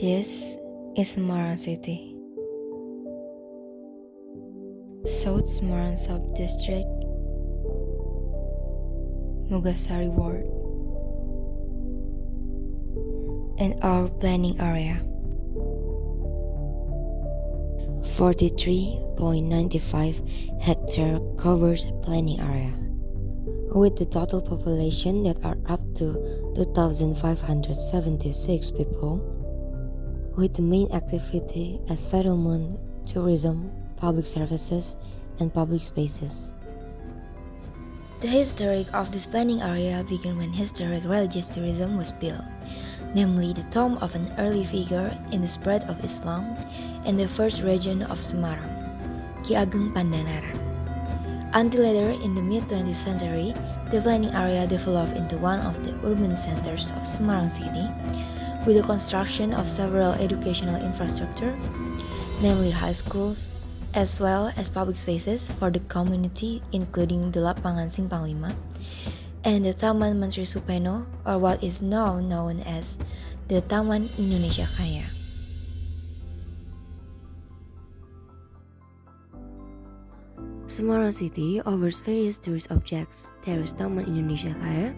This is Semarang City. South Semarang Sub-District, Mugassari Ward, and our planning area. 43.95 hectare covers planning area, with the total population that are up to 2,576 people, with the main activity as settlement, tourism, public services, and public spaces. The history of this planning area began when historic religious tourism was built, namely the tomb of an early figure in the spread of Islam in the first region of Semarang, Ki Ageng Pandanaran. Until later in the mid-20th century, the planning area developed into one of the urban centers of Semarang City, with the construction of several educational infrastructure, namely high schools, as well as public spaces for the community, including the Lapangan Simpang 5 and the Taman Menteri Supeno, or what is now known as the Taman Indonesia Kaya. Semarang City offers various tourist objects. There is Taman Indonesia Kaya,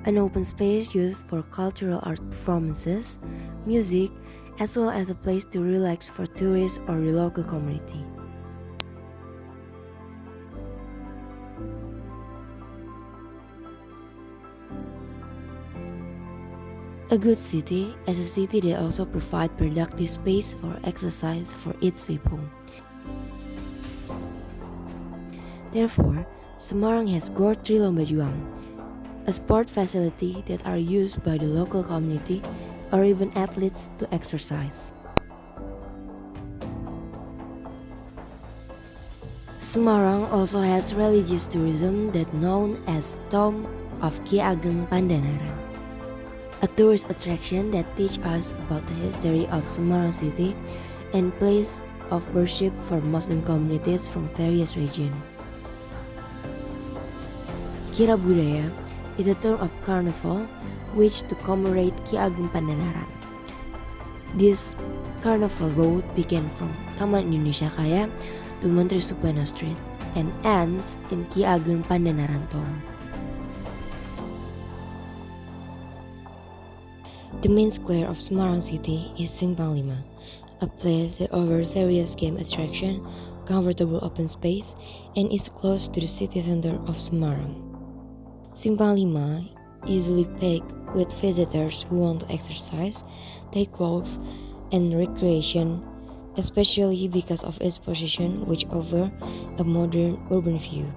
an open space used for cultural art performances, music, as well as a place to relax for tourists or the local community. A good city is a city that also provides productive space for exercise for its people. Therefore, Semarang has Gor Tri Lomba Juang, a sport facility that are used by the local community or even athletes to exercise. Semarang also has religious tourism that known as Tomb of Ki Ageng Pandanaran, a tourist attraction that teach us about the history of Semarang City and place of worship for Muslim communities from various regions. Kira Budaya is a term of carnival which to commemorate Ki Ageng Pandanaran. This carnival road began from Taman Indonesia Kaya to Menteri Supeno Street and ends in Ki Ageng Pandanaran Tomb. The main square of Semarang City is Simpang 5, a place that offers various game attraction, comfortable open space, and is close to the city center of Semarang. Simpang 5 easily packed with visitors who want to exercise, take walks, and recreation, especially because of its position which offers a modern urban view.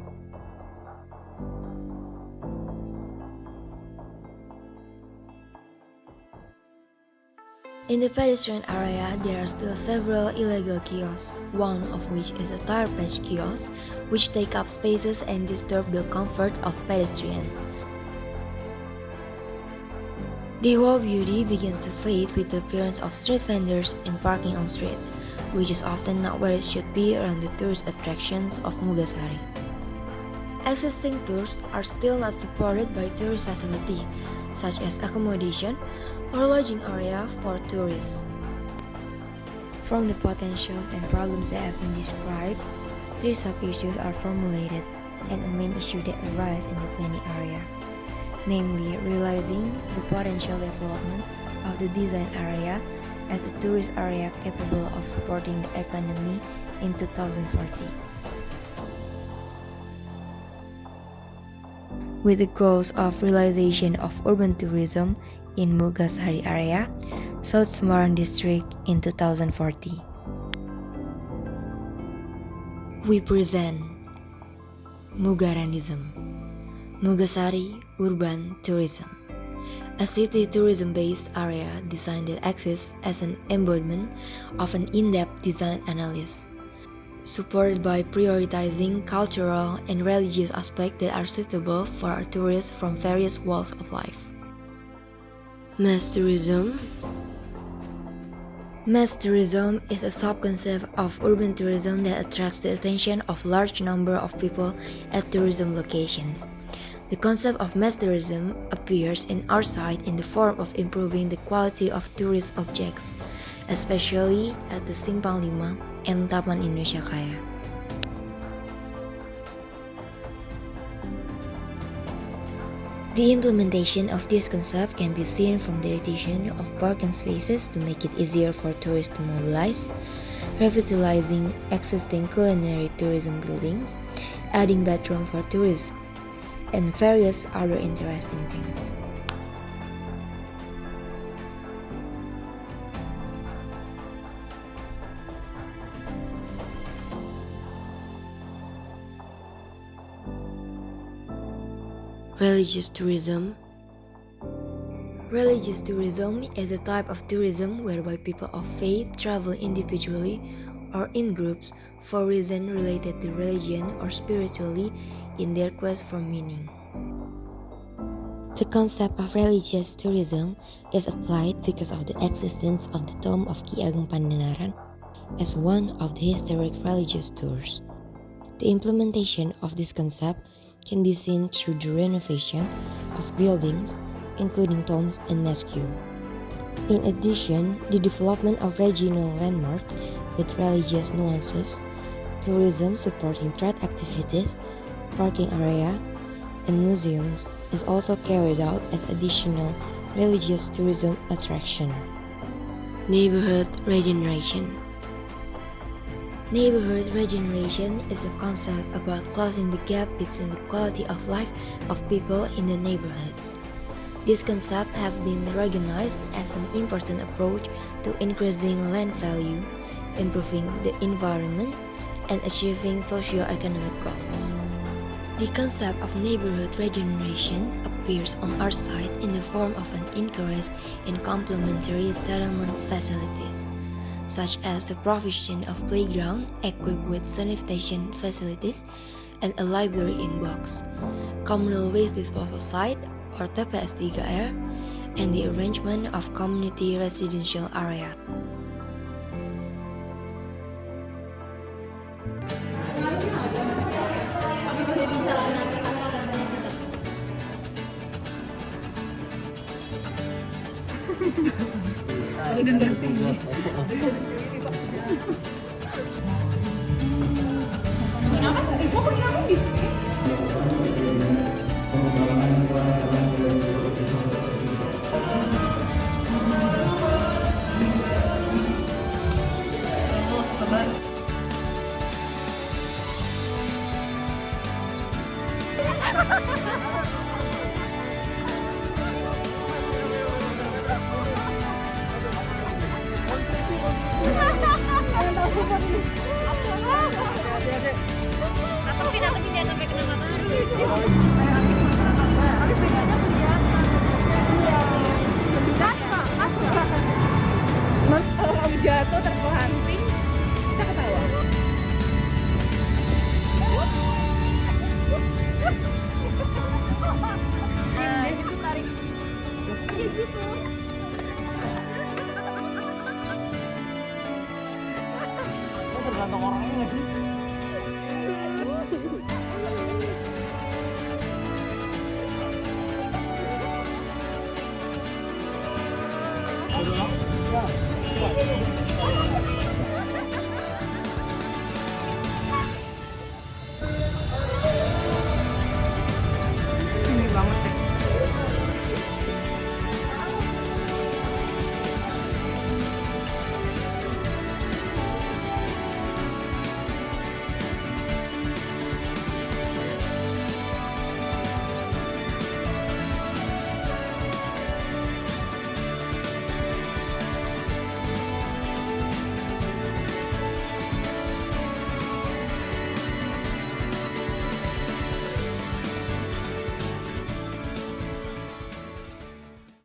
In the pedestrian area, there are still several illegal kiosks, one of which is a tire patch kiosk, which take up spaces and disturb the comfort of pedestrians. The whole beauty begins to fade with the appearance of street vendors and parking on street, which is often not where it should be around the tourist attractions of Mugassari. Existing tours are still not supported by tourist facility, such as accommodation or lodging area for tourists. From the potentials and problems that have been described, 3 sub-issues are formulated and a main issue that arises in the planning area, namely realizing the potential development of the design area as a tourist area capable of supporting the economy in 2040. With the goals of realization of urban tourism in Mugassari area, South Semarang District in 2040. We present Mugaranism, Mugassari Urban Tourism, a city tourism-based area designed that exists as an embodiment of an in-depth design analysis, supported by prioritizing cultural and religious aspects that are suitable for tourists from various walks of life. Mass tourism. Mass tourism is a sub-concept of urban tourism that attracts the attention of large number of people at tourism locations. The concept of mass tourism appears in our side in the form of improving the quality of tourist objects, especially at the Simpang Lima and Taman Indonesia Kaya. The implementation of this concept can be seen from the addition of parking spaces to make it easier for tourists to mobilize, revitalizing existing culinary tourism buildings, adding bedroom for tourists, and various other interesting things. Religious tourism. Religious tourism is a type of tourism whereby people of faith travel individually or in groups for reasons related to religion or spirituality in their quest for meaning. The concept of religious tourism is applied because of the existence of the tomb of Ki Ageng Pandanaran as one of the historic religious tours. The implementation of this concept can be seen through the renovation of buildings, including tombs and mosques. In addition, the development of regional landmarks with religious nuances, tourism supporting trade activities, parking area, and museums is also carried out as additional religious tourism attraction. Neighborhood regeneration. Neighborhood regeneration is a concept about closing the gap between the quality of life of people in the neighborhoods. This concept has been recognized as an important approach to increasing land value, improving the environment, and achieving socio-economic goals. The concept of neighborhood regeneration appears on our side in the form of an increase in complementary settlement facilities, such as the provision of playground equipped with sanitation facilities and a library in box, communal waste disposal site or TPS3R, and the arrangement of community residential area. Kalau kamu jatuh terpelanting, kita ketawa. Gitu tarik. Gitu. Tergantung orangnya nggak sih?